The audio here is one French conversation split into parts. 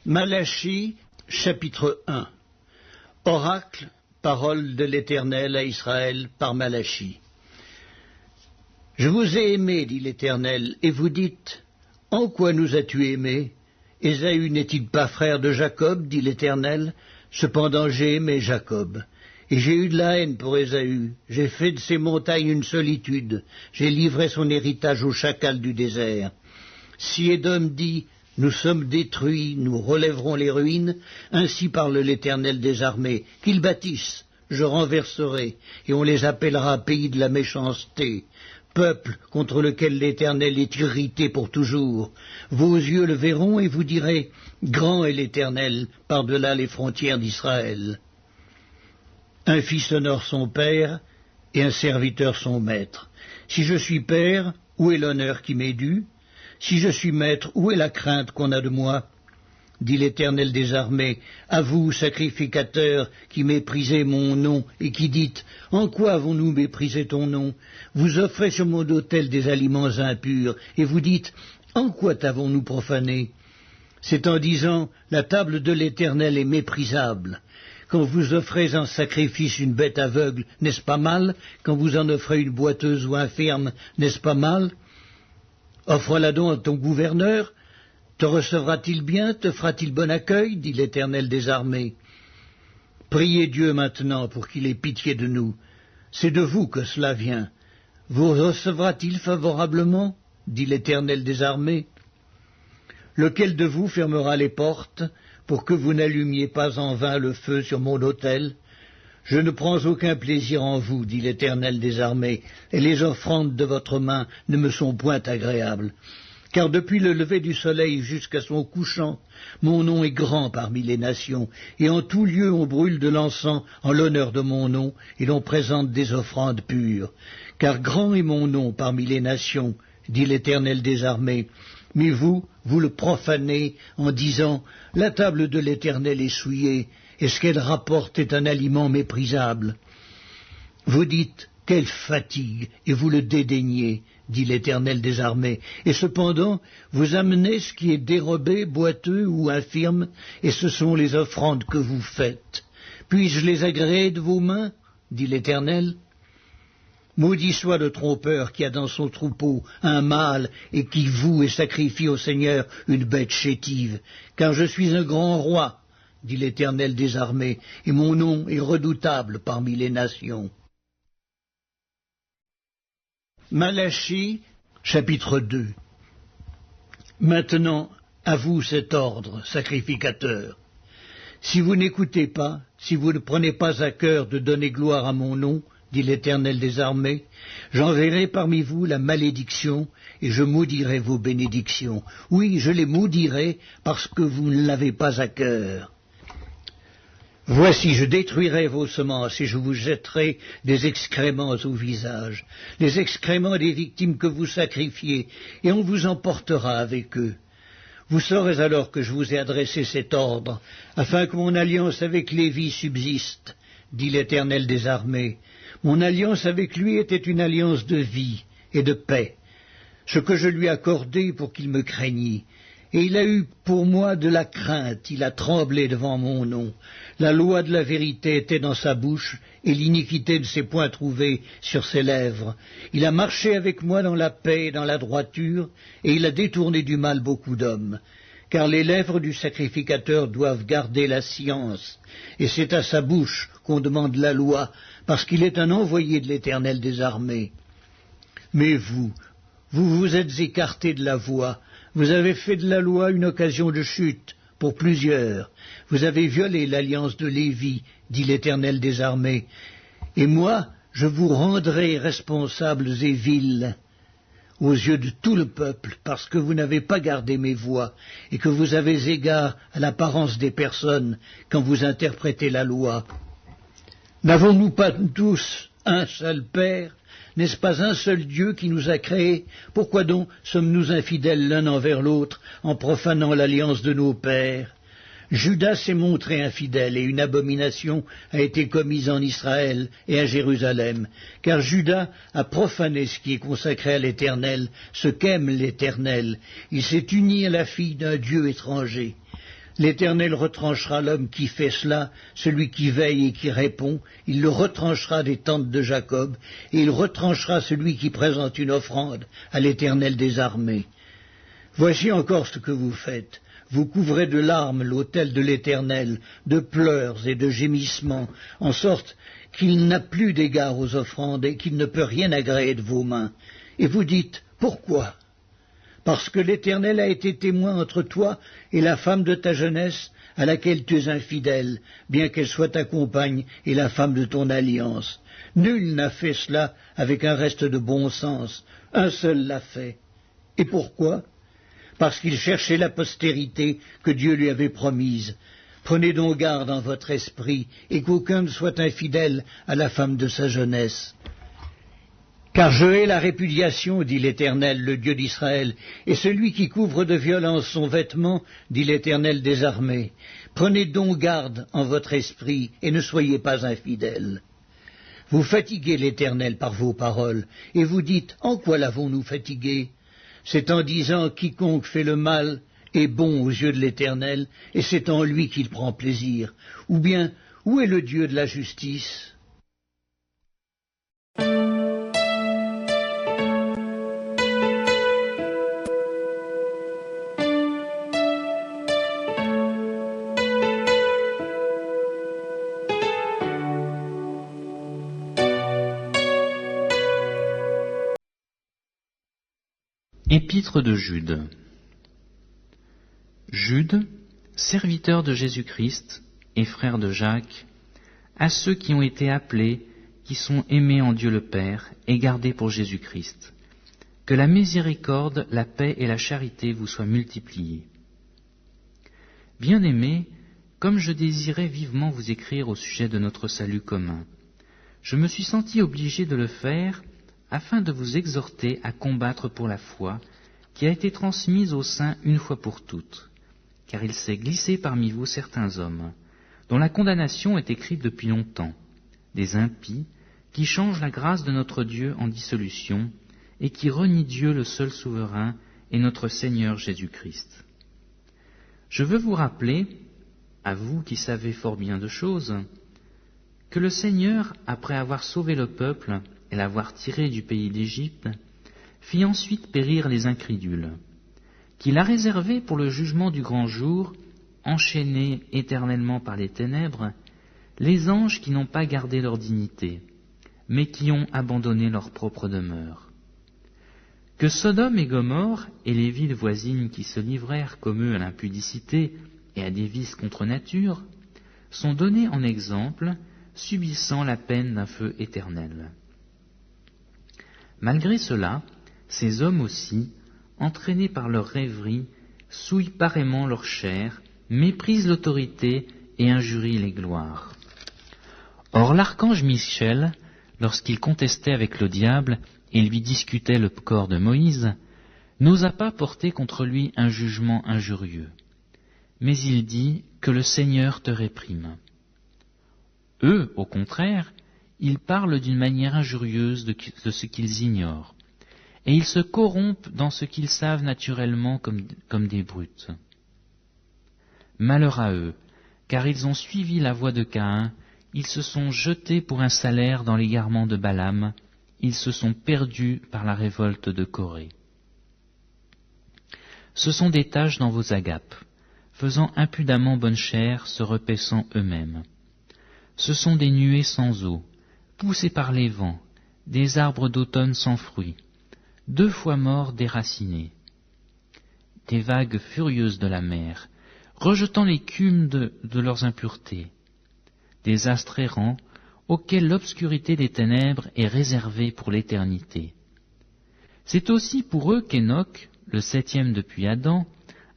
Malachie, chapitre 1. Oracle, parole de l'Éternel à Israël par Malachie. Je vous ai aimé, dit l'Éternel, et vous dites, en quoi nous as-tu aimés? Ésaü n'est-il pas frère de Jacob, dit l'Éternel? Cependant j'ai aimé Jacob, et j'ai eu de la haine pour Ésaü. J'ai fait de ses montagnes une solitude, j'ai livré son héritage aux chacals du désert. Si Édom dit, nous sommes détruits, nous relèverons les ruines, ainsi parle l'Éternel des armées, qu'ils bâtissent, je renverserai, et on les appellera pays de la méchanceté, peuple contre lequel l'Éternel est irrité pour toujours. Vos yeux le verront et vous direz, grand est l'Éternel par-delà les frontières d'Israël. Un fils honore son père, et un serviteur son maître. Si je suis père, où est l'honneur qui m'est dû? Si je suis maître, où est la crainte qu'on a de moi? Dit l'Éternel des armées, à vous, sacrificateurs, qui méprisez mon nom, et qui dites, en quoi avons-nous méprisé ton nom? Vous offrez sur mon autel des aliments impurs, et vous dites, en quoi t'avons-nous profané? C'est en disant, la table de l'Éternel est méprisable. Quand vous offrez en sacrifice une bête aveugle, n'est-ce pas mal? Quand vous en offrez une boiteuse ou infirme, n'est-ce pas mal? Offre-la donc à ton gouverneur. Te recevra-t-il bien, te fera-t-il bon accueil, dit l'Éternel des armées. Priez Dieu maintenant pour qu'il ait pitié de nous. C'est de vous que cela vient. Vous recevra-t-il favorablement, dit l'Éternel des armées. Lequel de vous fermera les portes pour que vous n'allumiez pas en vain le feu sur mon autel? Je ne prends aucun plaisir en vous, dit l'Éternel des armées, et les offrandes de votre main ne me sont point agréables. Car depuis le lever du soleil jusqu'à son couchant, mon nom est grand parmi les nations, et en tout lieu on brûle de l'encens en l'honneur de mon nom, et l'on présente des offrandes pures. Car grand est mon nom parmi les nations, dit l'Éternel des armées. Mais vous le profanez en disant, la table de l'Éternel est souillée, et ce qu'elle rapporte est un aliment méprisable. Vous dites, quelle fatigue, et vous le dédaignez, dit l'Éternel des armées. Et cependant, vous amenez ce qui est dérobé, boiteux ou infirme, et ce sont les offrandes que vous faites. Puis-je les agréer de vos mains, dit l'Éternel? Maudit soit le trompeur qui a dans son troupeau un mâle et qui voue et sacrifie au Seigneur une bête chétive, car je suis un grand roi, dit l'Éternel des armées, et mon nom est redoutable parmi les nations. Malachie, chapitre 2. Maintenant, à vous cet ordre, sacrificateurs. Si vous n'écoutez pas, si vous ne prenez pas à cœur de donner gloire à mon nom, dit l'Éternel des armées, j'enverrai parmi vous la malédiction, et je maudirai vos bénédictions. Oui, je les maudirai, parce que vous ne l'avez pas à cœur. Voici, je détruirai vos semences, et je vous jetterai des excréments au visage, les excréments des victimes que vous sacrifiez, et on vous emportera avec eux. Vous saurez alors que je vous ai adressé cet ordre, afin que mon alliance avec Lévi subsiste, dit l'Éternel des armées. Mon alliance avec lui était une alliance de vie et de paix, ce que je lui ai accordé pour qu'il me craignît. Et il a eu pour moi de la crainte, il a tremblé devant mon nom. La loi de la vérité était dans sa bouche, et l'iniquité ne s'est point trouvée sur ses lèvres. Il a marché avec moi dans la paix et dans la droiture, et il a détourné du mal beaucoup d'hommes. Car les lèvres du sacrificateur doivent garder la science, et c'est à sa bouche qu'on demande la loi, parce qu'il est un envoyé de l'Éternel des armées. Mais vous vous êtes écartés de la voie, vous avez fait de la loi une occasion de chute pour plusieurs, vous avez violé l'alliance de Lévi, dit l'Éternel des armées, et moi je vous rendrai responsables et vils aux yeux de tout le peuple, parce que vous n'avez pas gardé mes voies, et que vous avez égard à l'apparence des personnes quand vous interprétez la loi. N'avons-nous pas tous un seul Père? N'est-ce pas un seul Dieu qui nous a créés? Pourquoi donc sommes-nous infidèles l'un envers l'autre en profanant l'alliance de nos pères? Judas s'est montré infidèle et une abomination a été commise en Israël et à Jérusalem, car Judas a profané ce qui est consacré à l'Éternel, ce qu'aime l'Éternel. Il s'est uni à la fille d'un Dieu étranger. L'Éternel retranchera l'homme qui fait cela, celui qui veille et qui répond, il le retranchera des tentes de Jacob, et il retranchera celui qui présente une offrande à l'Éternel des armées. Voici encore ce que vous faites. Vous couvrez de larmes l'autel de l'Éternel, de pleurs et de gémissements, en sorte qu'il n'a plus d'égard aux offrandes et qu'il ne peut rien agréer de vos mains. Et vous dites, pourquoi ? Parce que l'Éternel a été témoin entre toi et la femme de ta jeunesse, à laquelle tu es infidèle, bien qu'elle soit ta compagne et la femme de ton alliance. Nul n'a fait cela avec un reste de bon sens, un seul l'a fait. Et pourquoi ? Parce qu'il cherchait la postérité que Dieu lui avait promise. Prenez donc garde en votre esprit, et qu'aucun ne soit infidèle à la femme de sa jeunesse. Car je hais la répudiation, dit l'Éternel, le Dieu d'Israël, et celui qui couvre de violence son vêtement, dit l'Éternel des armées. Prenez donc garde en votre esprit, et ne soyez pas infidèles. Vous fatiguez l'Éternel par vos paroles, et vous dites, en quoi l'avons-nous fatigué ? C'est en disant, quiconque fait le mal est bon aux yeux de l'Éternel, et c'est en lui qu'il prend plaisir. Ou bien, où est le Dieu de la justice ? Épître de Jude. Jude, serviteur de Jésus-Christ et frère de Jacques, à ceux qui ont été appelés, qui sont aimés en Dieu le Père et gardés pour Jésus-Christ. Que la miséricorde, la paix et la charité vous soient multipliées. Bien-aimés, comme je désirais vivement vous écrire au sujet de notre salut commun, je me suis senti obligé de le faire afin de vous exhorter à combattre pour la foi qui a été transmise aux saints une fois pour toutes, car il s'est glissé parmi vous certains hommes, dont la condamnation est écrite depuis longtemps, des impies qui changent la grâce de notre Dieu en dissolution et qui renient Dieu le seul souverain et notre Seigneur Jésus-Christ. Je veux vous rappeler, à vous qui savez fort bien de choses, que le Seigneur, après avoir sauvé le peuple et l'avoir tiré du pays d'Égypte, fit ensuite périr les incrédules, qu'il a réservés pour le jugement du grand jour, enchaînés éternellement par les ténèbres, les anges qui n'ont pas gardé leur dignité, mais qui ont abandonné leur propre demeure. Que Sodome et Gomorrhe et les villes voisines qui se livrèrent comme eux à l'impudicité et à des vices contre nature, sont donnés en exemple, subissant la peine d'un feu éternel. Malgré cela, ces hommes aussi, entraînés par leur rêverie, souillent pareillement leur chair, méprisent l'autorité et injurient les gloires. Or l'archange Michel, lorsqu'il contestait avec le diable et lui discutait le corps de Moïse, n'osa pas porter contre lui un jugement injurieux. Mais il dit que le Seigneur te réprime. Eux, au contraire, ils parlent d'une manière injurieuse de ce qu'ils ignorent, et ils se corrompent dans ce qu'ils savent naturellement comme des brutes. Malheur à eux, car ils ont suivi la voie de Caïn, ils se sont jetés pour un salaire dans l'égarement de Balaam, ils se sont perdus par la révolte de Corée. Ce sont des taches dans vos agapes, faisant impudemment bonne chère, se repaissant eux-mêmes. Ce sont des nuées sans eau, poussés par les vents, des arbres d'automne sans fruits, 2 fois morts déracinés. Des vagues furieuses de la mer, rejetant l'écume de leurs impuretés. Des astres errants, auxquels l'obscurité des ténèbres est réservée pour l'éternité. C'est aussi pour eux qu'Enoch, le 7e depuis Adam,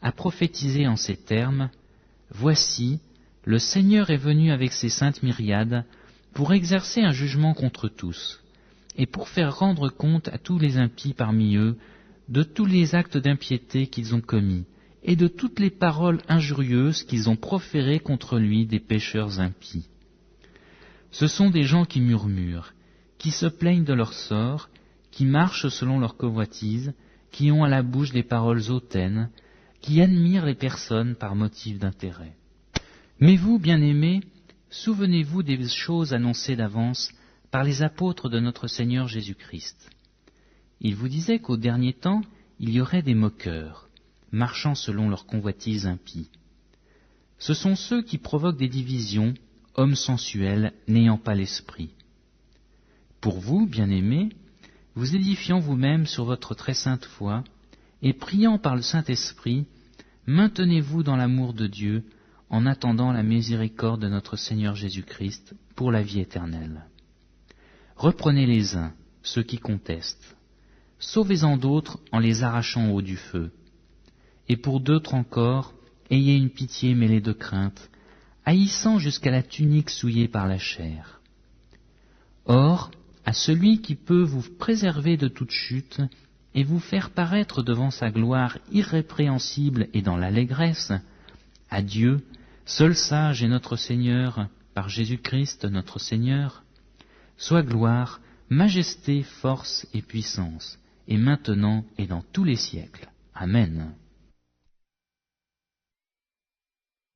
a prophétisé en ces termes, « Voici, le Seigneur est venu avec ses saintes myriades pour exercer un jugement contre tous, et pour faire rendre compte à tous les impies parmi eux de tous les actes d'impiété qu'ils ont commis, et de toutes les paroles injurieuses qu'ils ont proférées contre lui des pécheurs impies. Ce sont des gens qui murmurent, qui se plaignent de leur sort, qui marchent selon leur convoitise, qui ont à la bouche des paroles hautaines, qui admire les personnes par motif d'intérêt. Mais vous, bien-aimés, souvenez-vous des choses annoncées d'avance par les apôtres de notre Seigneur Jésus-Christ. Ils vous disaient qu'au dernier temps, il y aurait des moqueurs, marchant selon leur convoitise impie. Ce sont ceux qui provoquent des divisions, hommes sensuels, n'ayant pas l'esprit. Pour vous, bien-aimés, vous édifiant vous-même sur votre très sainte foi, et priant par le Saint-Esprit, maintenez-vous dans l'amour de Dieu, en attendant la miséricorde de notre Seigneur Jésus-Christ pour la vie éternelle. Reprenez les uns, ceux qui contestent. Sauvez-en d'autres en les arrachant au haut du feu. Et pour d'autres encore, ayez une pitié mêlée de crainte, haïssant jusqu'à la tunique souillée par la chair. Or, à celui qui peut vous préserver de toute chute et vous faire paraître devant sa gloire irrépréhensible et dans l'allégresse, à Dieu, seul sage et notre Seigneur, par Jésus-Christ notre Seigneur, soit gloire, majesté, force et puissance, et maintenant et dans tous les siècles. Amen.